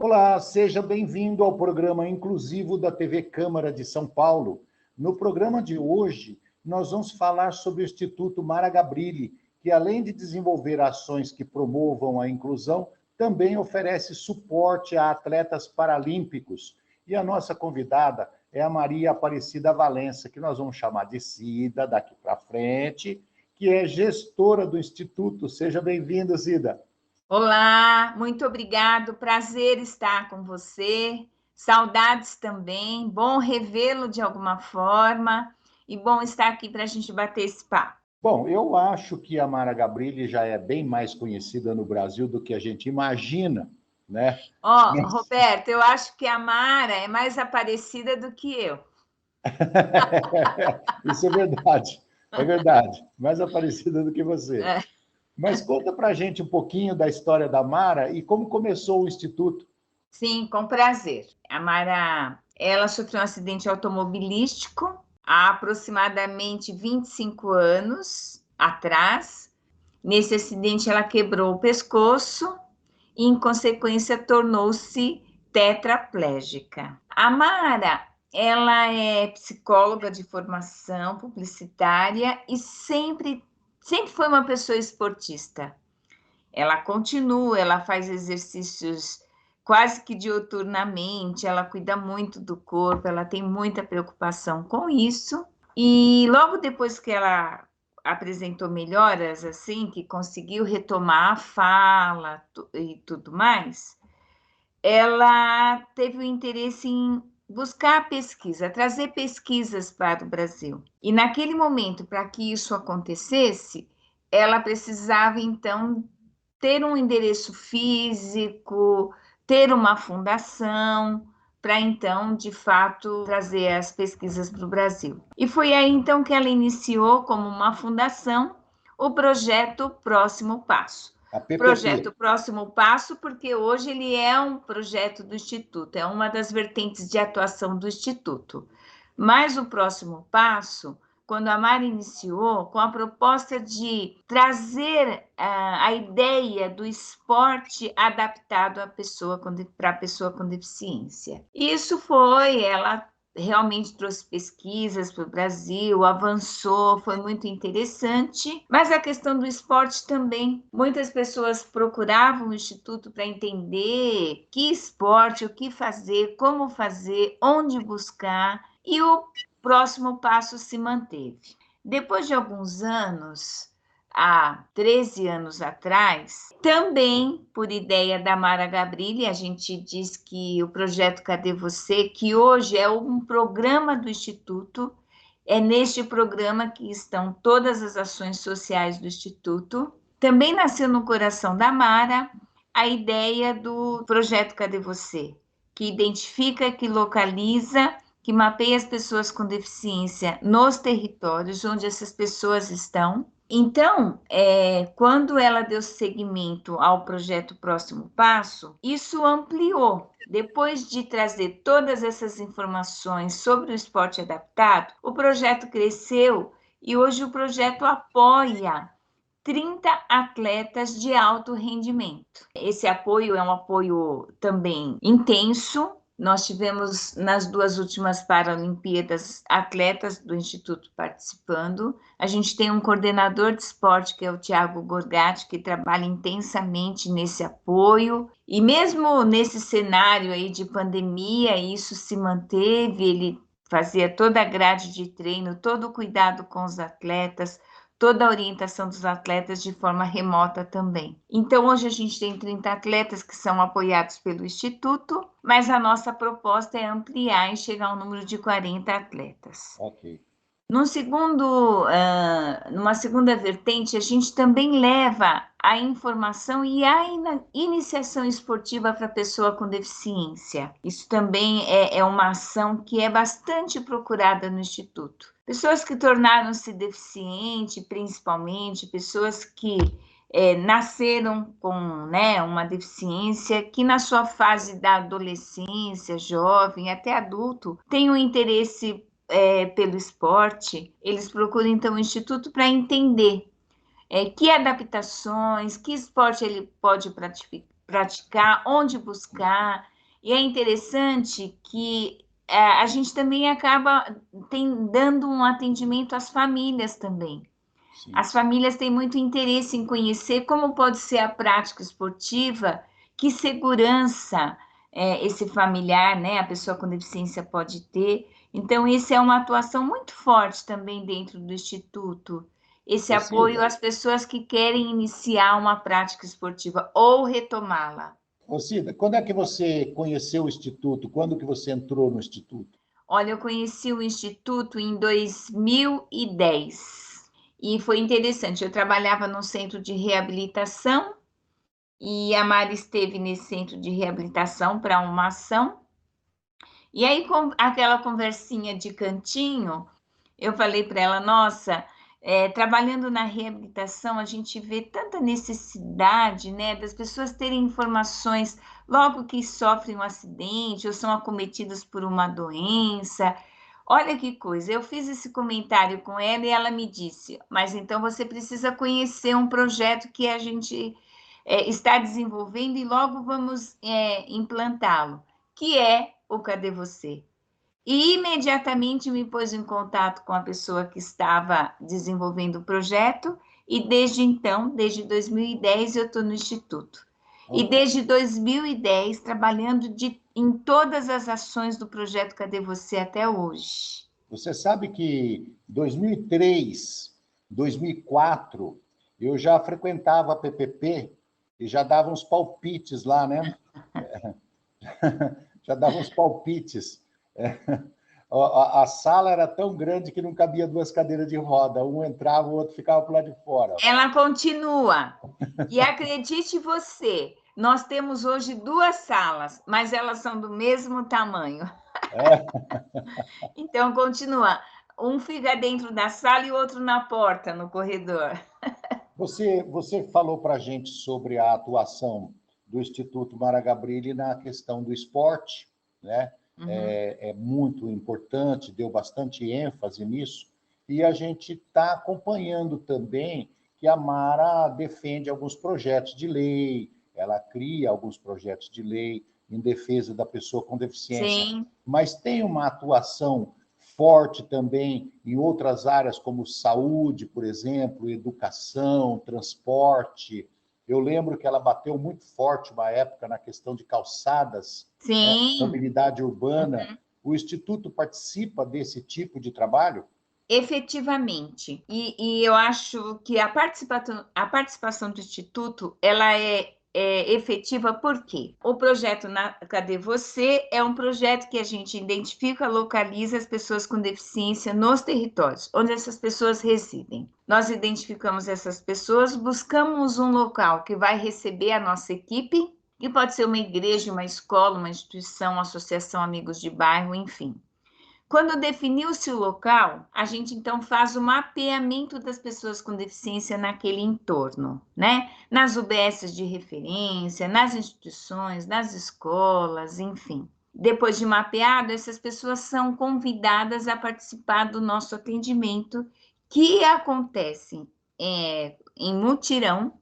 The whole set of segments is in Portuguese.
Olá, seja bem-vindo ao programa inclusivo da TV Câmara de São Paulo. No programa de hoje, nós vamos falar sobre o Instituto Mara Gabrilli, que além de desenvolver ações que promovam a inclusão, também oferece suporte a atletas paralímpicos. E a nossa convidada é a Maria Aparecida Valença, que nós vamos chamar de Cida daqui para frente, que é gestora do Instituto. Seja bem-vinda, Cida. Olá, muito obrigado, prazer estar com você, saudades também, bom revê-lo de alguma forma e bom estar aqui para a gente bater esse papo. Bom, eu acho que a Mara Gabrilli já é bem mais conhecida no Brasil do que a gente imagina, né? Roberto, eu acho que a Mara é mais aparecida do que eu. Isso é verdade, mais aparecida do que você. Mas conta para a gente um pouquinho da história da Mara e como começou o Instituto. Sim, com prazer. A Mara, ela sofreu um acidente automobilístico há aproximadamente 25 anos atrás. Nesse acidente, ela quebrou o pescoço e, em consequência, tornou-se tetraplégica. A Mara, ela é psicóloga de formação, publicitária e sempre foi uma pessoa esportista. Ela continua, ela faz exercícios quase que diuturnamente, ela cuida muito do corpo, ela tem muita preocupação com isso. E logo depois que ela apresentou melhoras, assim, que conseguiu retomar a fala e tudo mais, ela teve o interesse em buscar pesquisa, trazer pesquisas para o Brasil. E naquele momento, para que isso acontecesse, ela precisava, então, ter um endereço físico, ter uma fundação, para então, de fato, trazer as pesquisas para o Brasil. E foi aí, então, que ela iniciou como uma fundação o projeto Próximo Passo. A PPP. Projeto Próximo Passo, porque hoje ele é um projeto do Instituto, é uma das vertentes de atuação do Instituto. Mas o Próximo Passo, quando a Mara iniciou, com a proposta de trazer a ideia do esporte adaptado para a pessoa com deficiência. Isso foi, ela realmente trouxe pesquisas para o Brasil, avançou, foi muito interessante, mas a questão do esporte também. Muitas pessoas procuravam o Instituto para entender que esporte, o que fazer, como fazer, onde buscar, e o Próximo Passo se manteve. Depois de alguns anos, há 13 anos atrás, também por ideia da Mara Gabrilli, a gente diz que o projeto Cadê Você, que hoje é um programa do Instituto, é neste programa que estão todas as ações sociais do Instituto. Também nasceu no coração da Mara a ideia do projeto Cadê Você, que identifica, que localiza, que mapeia as pessoas com deficiência nos territórios onde essas pessoas estão. Então, quando ela deu seguimento ao projeto Próximo Passo, isso ampliou. Depois de trazer todas essas informações sobre o esporte adaptado, o projeto cresceu e hoje o projeto apoia 30 atletas de alto rendimento. Esse apoio é um apoio também intenso. Nós tivemos nas 2 últimas Paralimpíadas atletas do Instituto participando. A gente tem um coordenador de esporte, que é o Tiago Gorgatti, que trabalha intensamente nesse apoio. E mesmo nesse cenário aí de pandemia, isso se manteve, ele fazia toda a grade de treino, todo o cuidado com os atletas, toda a orientação dos atletas de forma remota também. Então, hoje a gente tem 30 atletas que são apoiados pelo Instituto, mas a nossa proposta é ampliar e chegar ao número de 40 atletas. Ok. Numa segunda vertente, a gente também leva a informação e a iniciação esportiva para a pessoa com deficiência. Isso também é uma ação que é bastante procurada no Instituto. Pessoas que tornaram-se deficientes, principalmente pessoas que nasceram com uma deficiência, que na sua fase da adolescência, jovem, até adulto, tem um interesse pelo esporte, eles procuram então o Instituto para entender que adaptações, que esporte ele pode praticar, onde buscar. E é interessante que a gente também acaba dando um atendimento às famílias também. Sim. As famílias têm muito interesse em conhecer como pode ser a prática esportiva, que segurança esse familiar, né, a pessoa com deficiência pode ter. Então, isso é uma atuação muito forte também dentro do Instituto, esse apoio às pessoas que querem iniciar uma prática esportiva ou retomá-la. Ô, Cida, quando é que você conheceu o Instituto? Quando que você entrou no Instituto? Olha, eu conheci o Instituto em 2010 e foi interessante. Eu trabalhava num centro de reabilitação e a Mari esteve nesse centro de reabilitação para uma ação. E aí, com aquela conversinha de cantinho, eu falei para ela: nossa, trabalhando na reabilitação, a gente vê tanta necessidade, né, das pessoas terem informações logo que sofrem um acidente ou são acometidas por uma doença. Olha que coisa, eu fiz esse comentário com ela e ela me disse: mas então você precisa conhecer um projeto que a gente está desenvolvendo e logo vamos implantá-lo, que é o Cadê Você? E imediatamente me pôs em contato com a pessoa que estava desenvolvendo o projeto, e desde então, desde 2010, eu estou no Instituto. E desde 2010, trabalhando em todas as ações do projeto Cadê Você até hoje. Você sabe que 2003, 2004, eu já frequentava a PPP e já dava uns palpites lá, né? Já dava uns palpites. A sala era tão grande que não cabia duas cadeiras de roda. Um entrava, o outro ficava para lá de fora. Ela continua. E acredite você, nós temos hoje 2 salas, mas elas são do mesmo tamanho. Então, continua. Um fica dentro da sala e o outro na porta, no corredor. Você falou para a gente sobre a atuação do Instituto Maragabrilli na questão do esporte, né? Uhum. É muito importante, deu bastante ênfase nisso, e a gente está acompanhando também que a Mara defende alguns projetos de lei, ela cria alguns projetos de lei em defesa da pessoa com deficiência, Sim. mas tem uma atuação forte também em outras áreas, como saúde, por exemplo, educação, transporte. Eu lembro que ela bateu muito forte uma época na questão de calçadas, né? Sim. Mobilidade urbana. Uhum. O Instituto participa desse tipo de trabalho? Efetivamente. E eu acho que a participação do Instituto, ela é efetiva porque o projeto Cadê Você é um projeto que a gente identifica, localiza as pessoas com deficiência nos territórios, onde essas pessoas residem. Nós identificamos essas pessoas, buscamos um local que vai receber a nossa equipe, que pode ser uma igreja, uma escola, uma instituição, uma associação, amigos de bairro, enfim. Quando definiu-se o local, a gente então faz o mapeamento das pessoas com deficiência naquele entorno, né? Nas UBSs de referência, nas instituições, nas escolas, enfim. Depois de mapeado, essas pessoas são convidadas a participar do nosso atendimento, que acontece em mutirão.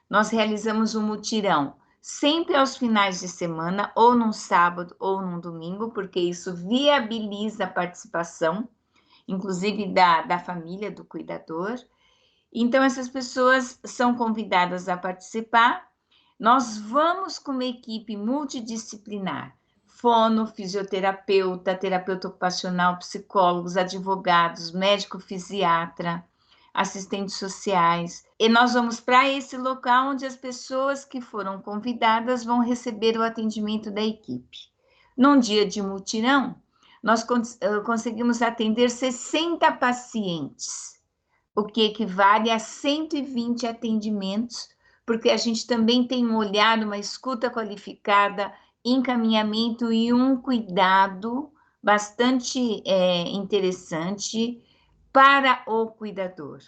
Nós realizamos um mutirão sempre aos finais de semana, ou num sábado ou num domingo, porque isso viabiliza a participação, inclusive da família, do cuidador. Então, essas pessoas são convidadas a participar. Nós vamos com uma equipe multidisciplinar, fono, fisioterapeuta, terapeuta ocupacional, psicólogos, advogados, médico fisiatra, assistentes sociais. E nós vamos para esse local onde as pessoas que foram convidadas vão receber o atendimento da equipe. Num dia de mutirão, nós conseguimos atender 60 pacientes, o que equivale a 120 atendimentos, porque a gente também tem um olhar, uma escuta qualificada, encaminhamento e um cuidado bastante interessante para o cuidador.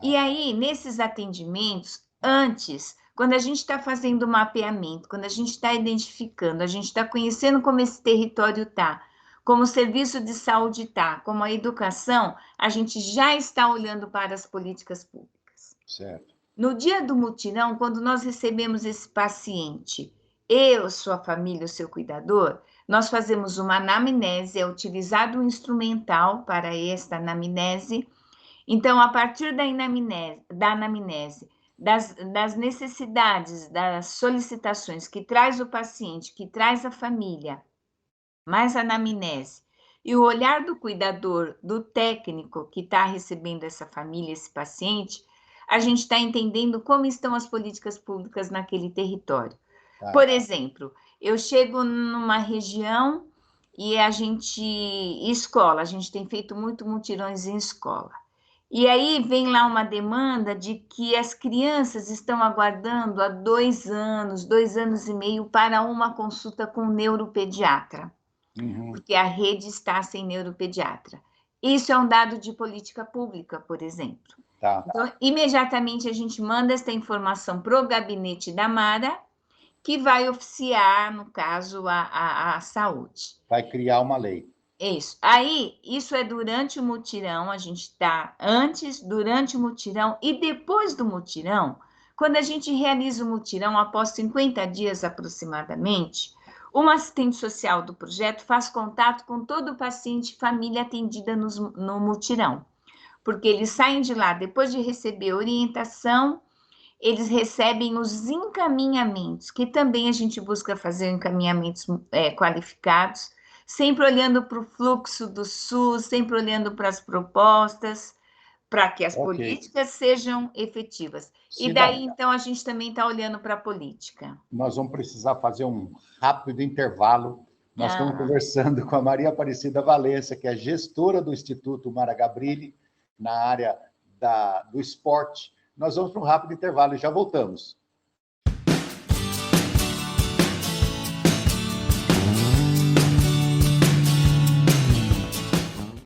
E aí, nesses atendimentos, antes, quando a gente está fazendo o mapeamento, quando a gente está identificando, a gente está conhecendo como esse território está, como o serviço de saúde está, como a educação, a gente já está olhando para as políticas públicas. Certo. No dia do mutirão, quando nós recebemos esse paciente e sua família, o seu cuidador, nós fazemos uma anamnese, é utilizado um instrumental para esta anamnese. Então, a partir da anamnese, das necessidades, das solicitações que traz o paciente, que traz a família, mais a anamnese, e o olhar do cuidador, do técnico que está recebendo essa família, esse paciente, a gente está entendendo como estão as políticas públicas naquele território. Tá. Por exemplo, eu chego numa região e a gente, escola, a gente tem feito muito mutirões em escola. E aí vem lá uma demanda de que as crianças estão aguardando há 2 anos e meio, para uma consulta com o neuropediatra, porque a rede está sem neuropediatra. Isso é um dado de política pública, por exemplo. Tá. Então, imediatamente a gente manda essa informação para o gabinete da Mara, que vai oficiar, no caso, a saúde. Vai criar uma lei. Isso. Aí, isso é durante o mutirão, a gente está antes, durante o mutirão e depois do mutirão. Quando a gente realiza o mutirão, após 50 dias aproximadamente, uma assistente social do projeto faz contato com todo o paciente e família atendida no mutirão, porque eles saem de lá depois de receber orientação, eles recebem os encaminhamentos, que também a gente busca fazer encaminhamentos qualificados, sempre olhando para o fluxo do SUS, sempre olhando para as propostas, para que as políticas sejam efetivas. E daí, então, a gente também está olhando para a política. Nós vamos precisar fazer um rápido intervalo. Nós estamos conversando com a Maria Aparecida Valença, que é gestora do Instituto Maragabrilli, na área do esporte. Nós vamos para um rápido intervalo e já voltamos.